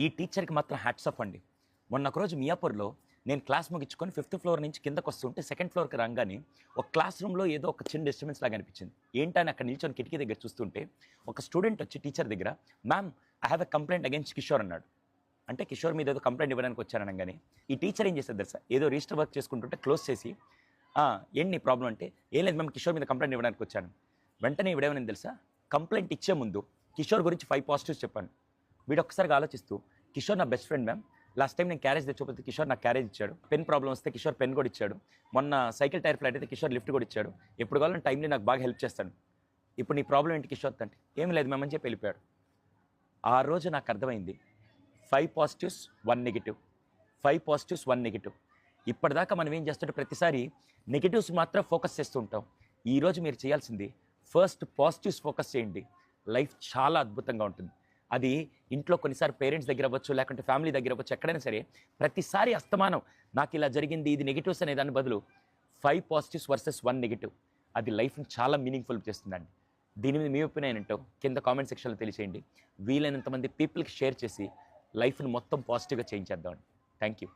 ఈ టీచర్కి మాత్రం హ్యాట్స్ ఆఫ్ అండి. మొన్న ఒకరోజు మియాపూర్లో నేను క్లాస్ ముగించుకొని 5th ఫ్లోర్ నుంచి కిందకు వస్తుంటే 2nd ఫ్లోర్కి రాగానే ఒక క్లాస్ రూమ్లో ఏదో ఒక చిన్న డిస్టర్బెన్స్ లాగా అనిపించింది. ఏంటని అక్కడ నిల్చొని కిటికీ దగ్గర చూస్తుంటే ఒక స్టూడెంట్ వచ్చి టీచర్ దగ్గర, ma'am I have a complaint against Kishore అన్నాడు. అంటే కిషోర్ మీద ఏదో కంప్లైంట్ ఇవ్వడానికి వచ్చారనగానే ఈ టీచర్ ఏం చేస్తారు తెలుసా, ఏదో రిజిస్టర్ వర్క్ చేసుకుంటుంటే క్లోజ్ చేసి, ఏంటి నీ ప్రాబ్లం అంటే, ఏం లేదు మ్యామ్ కిషోర్ మీద కంప్లైంట్ ఇవ్వడానికి వచ్చాను. వెంటనే ఇవిడేమని తెలుసా, కంప్లైంట్ ఇచ్చే ముందు కిషోర్ గురించి 5 పాజిటివ్స్ చెప్పాను. వీడు ఒక్కసారిగా ఆలోచిస్తూ, కిషోర్ నా best friend ma'am, last time నేను క్యారేజ్ తెచ్చిపోతే కిషోర్ నాకు క్యారేజ్ ఇచ్చాడు, పెన్ ప్రాబ్లం వస్తే కిషోర్ పెన్ కూడా ఇచ్చాడు, మొన్న సైకిల్ టైర్ ఫ్లాట్ అయితే కిషోర్ లిఫ్ట్ కూడా ఇచ్చాడు, ఎప్పుడు కావాలని టైంని నాకు బాగా హెల్ప్ చేస్తాడు. ఇప్పుడు నీ ప్రాబ్లం ఏంటి కిషోర్ అంటే, ఏం లేదు మ్యామ్ అని చెప్పి వెళ్ళిపోయాడు. ఆ రోజు నాకు అర్థమైంది, 5 పాజిటివ్స్ 1 నెగిటివ్, 5 పాజిటివ్స్ 1 నెగిటివ్. ఇప్పటిదాకా మనం ఏం చేస్తుంటే ప్రతిసారి నెగిటివ్స్ మాత్రం ఫోకస్ చేస్తూ ఉంటాం. ఈరోజు మీరు చేయాల్సింది ఫస్ట్ పాజిటివ్స్ ఫోకస్ చేయండి. లైఫ్ చాలా అద్భుతంగా ఉంటుంది. అది ఇంట్లో కొన్నిసారి పేరెంట్స్ దగ్గర అవ్వచ్చు, లేకుంటే ఫ్యామిలీ దగ్గర అవ్వచ్చు, ఎక్కడైనా సరే ప్రతిసారి అస్తమానం నాకు ఇలా జరిగింది ఇది నెగిటివ్స్ అనే దాని బదులు 5 పాజిటివ్స్ వర్సెస్ 1 నెగిటివ్, అది లైఫ్ని చాలా మీనింగ్ఫుల్ చేస్తుందండి. దీని మీద మీ ఒపీనియన్ ఏంటో కింద కామెంట్ సెక్షన్లో తెలియచేయండి. వీలైనంత మంది పీపుల్కి షేర్ చేసి లైఫ్ని మొత్తం పాజిటివ్గా చేంజ్ చేద్దామండి. Thank you.